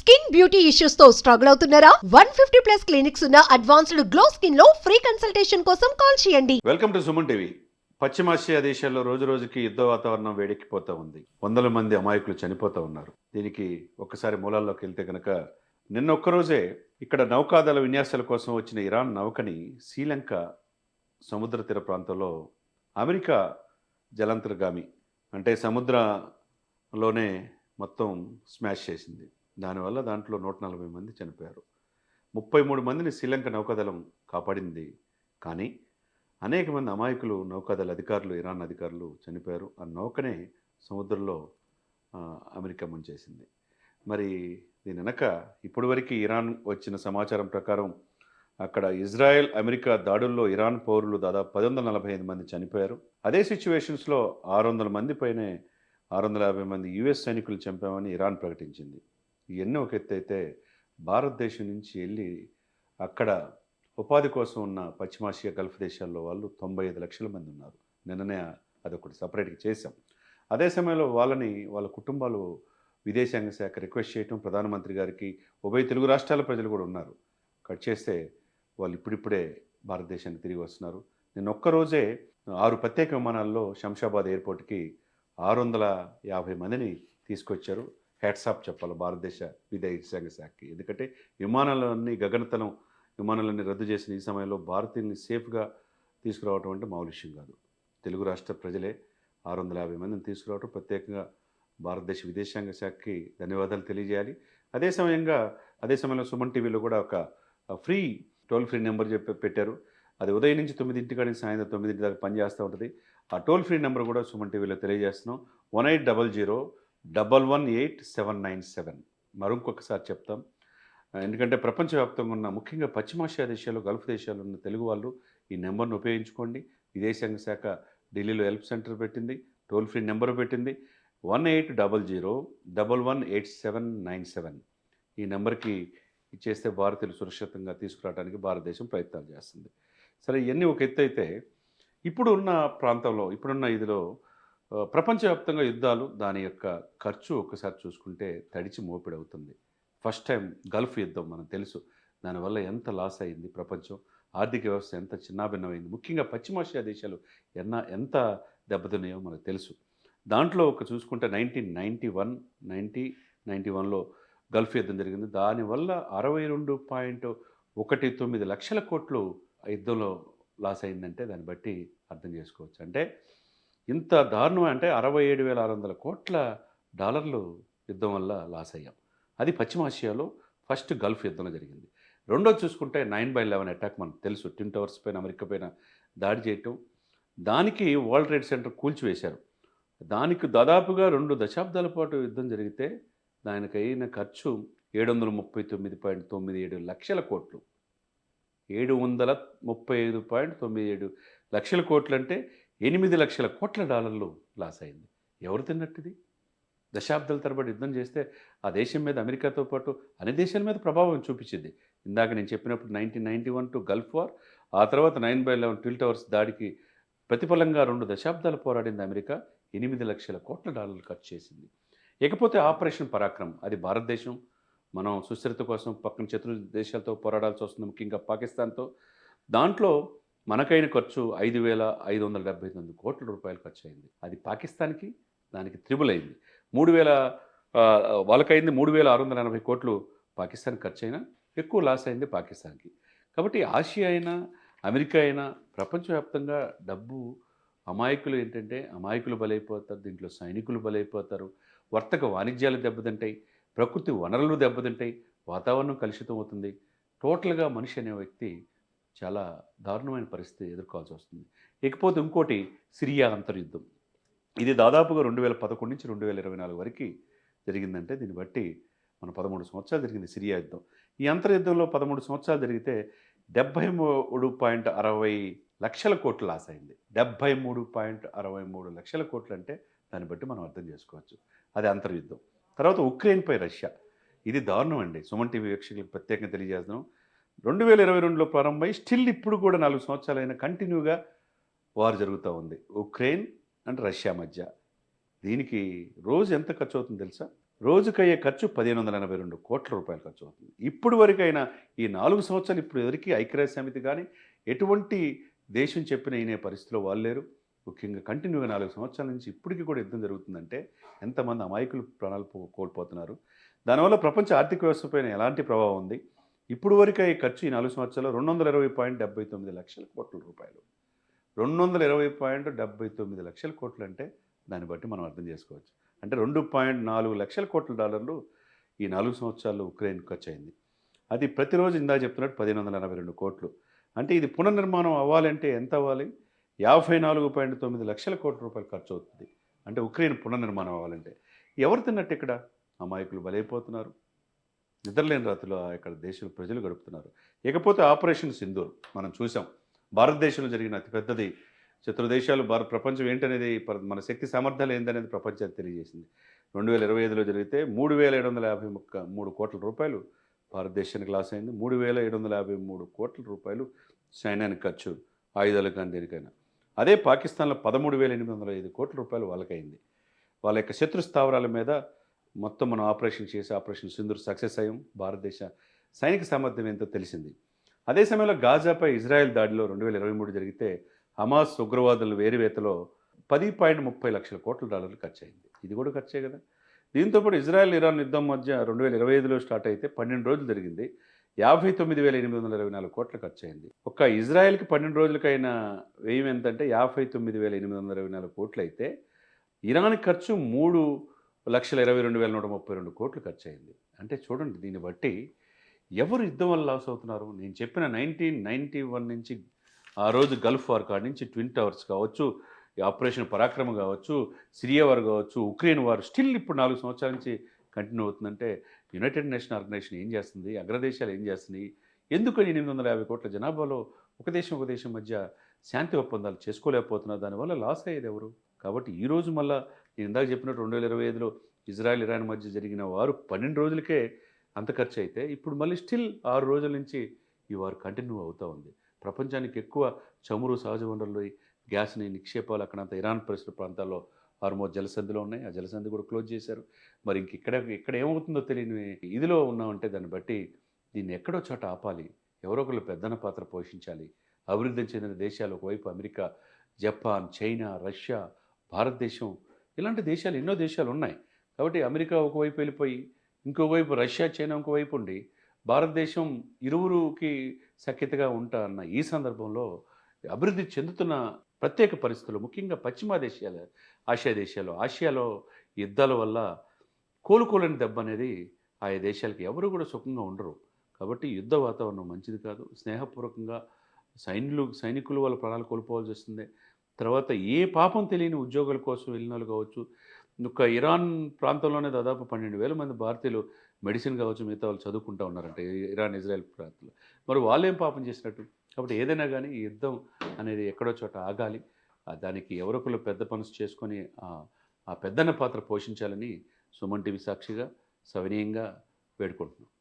Skin beauty issues తో struggle అవుతున్నారా? 150+ clinics ఉన్న అడ్వాన్స్డ్ గ్లో స్కిన్ లో ఫ్రీ కన్సల్టేషన్ కోసం కాల్ చేయండి. Welcome to Suman TV. పశ్చిమాసియా దేశాల్లో రోజు రోజుకి యుద్ధ వాతావరణం వేడెక్కిపోతూ ఉంది. వందల మంది అమాయకులు చనిపోతూ ఉన్నారు. దీనికి ఒక్కసారి మూలాల్లోకి వెళ్తే కనుక నిన్న ఒక్కరోజే ఇక్కడ నౌకాదళ విన్యాసాల కోసం వచ్చిన ఇరాన్ నౌకని శ్రీలంక సముద్ర తీర ప్రాంతంలో అమెరికా జలాంతర్గామి అంటే సముద్రంలోనే మొత్తం స్మాష్ చేసింది. దానివల్ల దాంట్లో 140 మంది చనిపోయారు. 33 మందిని శ్రీలంక నౌకాదళం కాపాడింది. కానీ అనేక మంది అమాయకులు నౌకాదళ అధికారులు, ఇరాన్ అధికారులు చనిపోయారు. ఆ నౌకనే సముద్రంలో అమెరికా ముంచేసింది. మరి దీని వెనక ఇప్పటి వరకు ఇరాన్ వచ్చిన సమాచారం ప్రకారం అక్కడ ఇజ్రాయెల్ అమెరికా దాడుల్లో ఇరాన్ పౌరులు దాదాపు 145 మంది చనిపోయారు. అదే సిచ్యువేషన్స్లో 600 మంది పైనే 650 మంది యుఎస్ సైనికులు చంపామని ఇరాన్ ప్రకటించింది. ఇవన్నీ ఒక ఎత్తు అయితే భారతదేశం నుంచి వెళ్ళి అక్కడ ఉపాధి కోసం ఉన్న పశ్చిమాసియా గల్ఫ్ దేశాల్లో వాళ్ళు 95 లక్షల మంది ఉన్నారు. నిన్ననే అదొకటి సపరేట్గా చేశాం. అదే సమయంలో వాళ్ళ కుటుంబాలు విదేశాంగ శాఖ రిక్వెస్ట్ చేయటం, ప్రధానమంత్రి గారికి ఉభయ తెలుగు రాష్ట్రాల ప్రజలు కూడా ఉన్నారు. కట్ చేస్తే వాళ్ళు ఇప్పుడిప్పుడే భారతదేశానికి తిరిగి వస్తున్నారు. నేను ఒక్కరోజే 6 ప్రత్యేక విమానాల్లో శంషాబాద్ ఎయిర్పోర్ట్కి 650 మందిని తీసుకొచ్చారు. హ్యాట్సాప్ చెప్పాలి భారతదేశ విదేశాంగ శాఖకి. ఎందుకంటే గగనతలం విమానాలన్నీ రద్దు చేసిన ఈ సమయంలో భారతీయుల్ని సేఫ్గా తీసుకురావడం అంటే మామూలు విషయం కాదు. తెలుగు రాష్ట్ర ప్రజలే 650 మందిని తీసుకురావడం ప్రత్యేకంగా భారతదేశ విదేశాంగ శాఖకి ధన్యవాదాలు తెలియజేయాలి. అదే సమయంలో సుమన్ టీవీలో కూడా ఒక ఫ్రీ టోల్ ఫ్రీ నెంబర్ పెట్టారు. అది ఉదయం నుంచి 9 కానీ సాయంత్రం 9 దాకా పనిచేస్తూ ఉంటుంది. ఆ టోల్ ఫ్రీ నెంబర్ కూడా సుమన్ టీవీలో తెలియజేస్తున్నాం. 1800-118-797. మరొకసారి చెప్తాం. ఎందుకంటే ప్రపంచవ్యాప్తంగా ఉన్న ముఖ్యంగా పశ్చిమాసియా దేశాలు, గల్ఫ్ దేశాలు ఉన్న తెలుగు వాళ్ళు ఈ నెంబర్ను ఉపయోగించుకోండి. విదేశాంగ శాఖ ఢిల్లీలో హెల్ప్ సెంటర్ పెట్టింది, టోల్ ఫ్రీ నెంబర్ పెట్టింది. 1800-118-797 ఈ నెంబర్కి ఇచ్చేస్తే భారతీయులు సురక్షితంగా తీసుకురావడానికి భారతదేశం ప్రయత్నాలు చేస్తుంది. సరే, ఇవన్నీ ఒక ఎత్తు అయితే ఇప్పుడున్న ఇదిలో ప్రపంచవ్యాప్తంగా యుద్ధాలు, దాని యొక్క ఖర్చు ఒక్కసారి చూసుకుంటే తడిచి మోపిడవుతుంది. ఫస్ట్ టైం గల్ఫ్ యుద్ధం మనకు తెలుసు. దానివల్ల ఎంత లాస్ అయింది ప్రపంచం, ఆర్థిక వ్యవస్థ ఎంత చిన్నాభిన్నమైంది, ముఖ్యంగా పశ్చిమాసియా దేశాలు ఎంత దెబ్బతిన్నాయో మనకు తెలుసు. దాంట్లో చూసుకుంటే 1991లో గల్ఫ్ యుద్ధం జరిగింది. దానివల్ల 62.19 లక్షల కోట్లు యుద్ధంలో లాస్ అయిందంటే దాన్ని బట్టి అర్థం చేసుకోవచ్చు. అంటే ఇంత దారుణం. అంటే 67,600 కోట్ల డాలర్లు యుద్ధం వల్ల లాస్ అయ్యాం. అది పశ్చిమాసియాలో ఫస్ట్ గల్ఫ్ యుద్ధంలో జరిగింది. రెండోది చూసుకుంటే 9/11 అటాక్ మనకు తెలుసు. ట్విన్ టవర్స్ పైన అమెరికా పైన దాడి చేయటం, దానికి వరల్డ్ ట్రేడ్ సెంటర్ కూల్చివేశారు. దానికి దాదాపుగా 2 దశాబ్దాల పాటు యుద్ధం జరిగితే దానికి అయిన ఖర్చు 739.97 లక్షల కోట్లు. 735.97 లక్షల కోట్లు అంటే 8 లక్షల కోట్ల డాలర్లు లాస్ అయింది. ఎవరు తిన్నట్టుది? దశాబ్దాల తరబడి యుద్ధం చేస్తే ఆ దేశం మీద, అమెరికాతో పాటు అన్ని దేశాల మీద ప్రభావం చూపించింది. ఇందాక నేను చెప్పినప్పుడు 1991 గల్ఫ్ వార్, ఆ తర్వాత 9/11 ట్విన్ టవర్స్ దాడికి ప్రతిఫలంగా 2 దశాబ్దాలు పోరాడింది అమెరికా. 8 లక్షల కోట్ల డాలర్లు ఖర్చు చేసింది. ఇకపోతే ఆపరేషన్ పరాక్రమ్, అది భారతదేశం మనం సుస్థిరత కోసం పక్కన శత్రు దేశాలతో పోరాడాల్సి వస్తుంది, ముఖ్యంగా పాకిస్తాన్తో. దాంట్లో మనకైన ఖర్చు 5,579 కోట్ల రూపాయలు ఖర్చు అయింది. అది పాకిస్తాన్కి దానికి త్రిబుల్ అయింది. 3,000 వాళ్ళకైంది 3,680 కోట్లు పాకిస్తాన్ ఖర్చు అయినా ఎక్కువ లాస్ అయింది పాకిస్తాన్కి. కాబట్టి ఆసియా అయినా అమెరికా అయినా ప్రపంచవ్యాప్తంగా డబ్బు అమాయకులు బలైపోతారు. దీంట్లో సైనికులు బలైపోతారు. వర్తక వాణిజ్యాలు దెబ్బతింటాయి, ప్రకృతి వనరులు దెబ్బతింటాయి, వాతావరణం కలుషితం అవుతుంది. టోటల్గా మనిషి అనే వ్యక్తి చాలా దారుణమైన పరిస్థితి ఎదుర్కోవాల్సి వస్తుంది. ఇకపోతే ఇంకోటి సిరియా అంతర్యుద్ధం. ఇది దాదాపుగా 2011 నుంచి 2024 వరకు జరిగిందంటే దీన్ని బట్టి మన 13 సంవత్సరాలు జరిగింది సిరియా యుద్ధం. ఈ అంతర్యుద్ధంలో 13 సంవత్సరాలు జరిగితే 73.60 లక్షల కోట్లు లాస్ అయింది. 73.63 లక్షల కోట్లు అంటే దాన్ని బట్టి మనం అర్థం చేసుకోవచ్చు. అది అంతర్యుద్ధం. తర్వాత ఉక్రెయిన్పై రష్యా, ఇది దారుణం అండి. సుమన్ టీవీ వీక్షకులకు ప్రత్యేకంగా తెలియజేస్తున్నాం. 2022లో ప్రారంభమై స్టిల్ ఇప్పుడు కూడా 4 సంవత్సరాలైన కంటిన్యూగా వార్ జరుగుతూ ఉంది ఉక్రెయిన్ అండ్ రష్యా మధ్య. దీనికి రోజు ఎంత ఖర్చు అవుతుందో తెలుసా? రోజుకయ్యే ఖర్చు 1582 కోట్ల రూపాయలు ఖర్చు అవుతుంది. ఇప్పుడు వరకైనా ఈ 4 సంవత్సరాలు ఇప్పుడు ఎవరికీ ఐక్యరాజ్య సమితి కానీ, ఎటువంటి దేశం చెప్పిన వినే పరిస్థితిలో వాళ్ళు లేరు. ముఖ్యంగా కంటిన్యూగా 4 సంవత్సరాల నుంచి ఇప్పటికి కూడా యుద్ధం జరుగుతుందంటే ఎంతమంది అమాయకులు ప్రాణాలు కోల్పోతున్నారు. దానివల్ల ప్రపంచ ఆర్థిక వ్యవస్థ పైన ఎలాంటి ప్రభావం ఉంది. ఇప్పుడు వరకు అయ్యే ఖర్చు ఈ 4 సంవత్సరాల్లో 220.79 లక్షల కోట్ల రూపాయలు. 220.79 లక్షల కోట్లు అంటే దాన్ని బట్టి మనం అర్థం చేసుకోవచ్చు. అంటే 2.4 లక్షల కోట్ల డాలర్లు ఈ 4 సంవత్సరాల్లో ఉక్రెయిన్ ఖర్చు అయింది. అది ప్రతిరోజు ఇందాక చెప్తున్నట్టు 1582 కోట్లు. అంటే ఇది పునర్నిర్మాణం అవ్వాలంటే ఎంత అవ్వాలి? 54.9 లక్షల కోట్ల రూపాయలు ఖర్చు అవుతుంది. అంటే ఉక్రెయిన్ పునర్నిర్మాణం అవ్వాలంటే. ఎవరు తిన్నట్టు ఇక్కడ? అమాయకులు బలైపోతున్నారు. నిద్రలేని రాత్రులు ఇక్కడ దేశం ప్రజలు గడుపుతున్నారు. ఇకపోతే ఆపరేషన్ సింధూర్ మనం చూసాం. భారతదేశంలో జరిగిన అతిపెద్దది. శత్రు దేశాలు ప్రపంచం ఏంటనేది మన శక్తి సామర్థ్యాలు ఏందనేది ప్రపంచానికి తెలియజేసింది. 2025లో జరిగితే 3753 కోట్ల రూపాయలు భారతదేశానికి లాస్ అయింది. 3753 కోట్ల రూపాయలు సైన్యానికి ఖర్చు, ఆయుధాలకు కానీ దేనికైనా. అదే పాకిస్తాన్లో 13,805 కోట్ల రూపాయలు వాళ్ళకైంది. వాళ్ళ యొక్క శత్రు స్థావరాల మీద మొత్తం మనం ఆపరేషన్ చేసి ఆపరేషన్ సింధూర్ సక్సెస్ అయ్యాం. భారతదేశ సైనిక సామర్థ్యం ఎంతో తెలిసింది. అదే సమయంలో గాజాపై ఇజ్రాయెల్ దాడిలో 2023 జరిగితే హమాస్ ఉగ్రవాదుల వేరువేతలో 10.30 లక్షల కోట్ల డాలర్లు ఖర్చు అయింది. ఇది కూడా ఖర్చే కదా. దీంతోపాటు ఇజ్రాయెల్ ఇరాన్ యుద్ధం మధ్య 2025లో స్టార్ట్ అయితే 12 రోజులు జరిగింది. 59,824 కోట్ల ఖర్చు అయింది. ఒక్క ఇజ్రాయెల్కి 12 రోజులకైన వ్యయం ఎంతంటే 59,824 కోట్లు అయితే ఇరాన్ ఖర్చు 3,22,132 కోట్లు ఖర్చు అయింది. అంటే చూడండి, దీన్ని బట్టి ఎవరు యుద్ధం వల్ల లాస్ అవుతున్నారు? నేను చెప్పిన 1991 నుంచి ఆ రోజు గల్ఫ్ వార్ కాడి నుంచి ట్విన్ టవర్స్ కావచ్చు, ఈ ఆపరేషన్ పరాక్రమ కావచ్చు, సిరియా వార్ కావచ్చు, ఉక్రెయిన్ వార్ స్టిల్ ఇప్పుడు 4 సంవత్సరాల నుంచి కంటిన్యూ అవుతుందంటే యునైటెడ్ నేషన్ ఆర్గనైజేషన్ ఏం చేస్తుంది? అగ్రదేశాలు ఏం చేస్తున్నాయి? ఎందుకని 850 కోట్ల జనాభాలో ఒక దేశం మధ్య శాంతి ఒప్పందాలు చేసుకోలేకపోతున్నారు? దానివల్ల లాస్ అయ్యేది ఎవరు? కాబట్టి ఈరోజు మళ్ళీ నేను ఇందాక చెప్పినట్టు 2025లో ఇజ్రాయెల్ ఇరాన్ మధ్య జరిగిన వారు 12 రోజులకే అంత ఖర్చు అయితే ఇప్పుడు మళ్ళీ స్టిల్ 6 రోజుల నుంచి ఈ వారు కంటిన్యూ అవుతూ ఉంది. ప్రపంచానికి ఎక్కువ చమురు, సహజ వనరులు, గ్యాస్ని నిక్షేపాలు అక్కడంతా ఇరాన్ పరిసర ప్రాంతాల్లో హార్మోజ్ జలసంధిలో ఉన్నాయి. ఆ జలసంధి కూడా క్లోజ్ చేశారు. మరి ఇక్కడ ఏమవుతుందో తెలియని ఇదిలో ఉన్నామంటే దాన్ని బట్టి దీన్ని ఎక్కడో చోట ఆపాలి. ఎవరో ఒకళ్ళు పెద్దన పాత్ర పోషించాలి. అభివృద్ధి చెందిన దేశాలు ఒకవైపు అమెరికా, జపాన్, చైనా, రష్యా, భారతదేశం, ఇలాంటి దేశాలు ఎన్నో దేశాలు ఉన్నాయి. కాబట్టి అమెరికా ఒకవైపు వెళ్ళిపోయి ఇంకోవైపు రష్యా, చైనా ఇంకోవైపు ఉండి భారతదేశం ఇరువురుకి సఖ్యతగా ఉంటా అన్న ఈ సందర్భంలో అభివృద్ధి చెందుతున్న ప్రత్యేక పరిస్థితులు, ముఖ్యంగా పశ్చిమ దేశాలు, ఆసియాలో యుద్ధాల వల్ల కోలుకోలేని దెబ్బ అనేది ఆయా దేశాలకి ఎవరు కూడా సుఖంగా ఉండరు. కాబట్టి యుద్ధ వాతావరణం మంచిది కాదు. స్నేహపూర్వకంగా సైనికులు వాళ్ళ ప్రాణాలు కోల్పోవాల్సి వస్తుంది. తర్వాత ఏ పాపం తెలియని ఉద్యోగాల కోసం వెళ్ళిన వాళ్ళు కావచ్చు. ఒక ఇరాన్ ప్రాంతంలోనే దాదాపు 12,000 మంది భారతీయులు మెడిసిన్ కావచ్చు, మిగతా వాళ్ళు చదువుకుంటూ ఉన్నారంటే ఇరాన్, ఇజ్రాయెల్ ప్రాంతంలో. మరి వాళ్ళేం పాపం చేసినట్టు? కాబట్టి ఏదైనా కానీ ఈ యుద్ధం అనేది ఎక్కడో చోట ఆగాలి. దానికి ఎవరొకరు పెద్ద పనులు చేసుకొని ఆ పెద్దన్న పాత్ర పోషించాలని సుమన్ టీవీ సాక్షిగా సవినీయంగా వేడుకుంటున్నాం.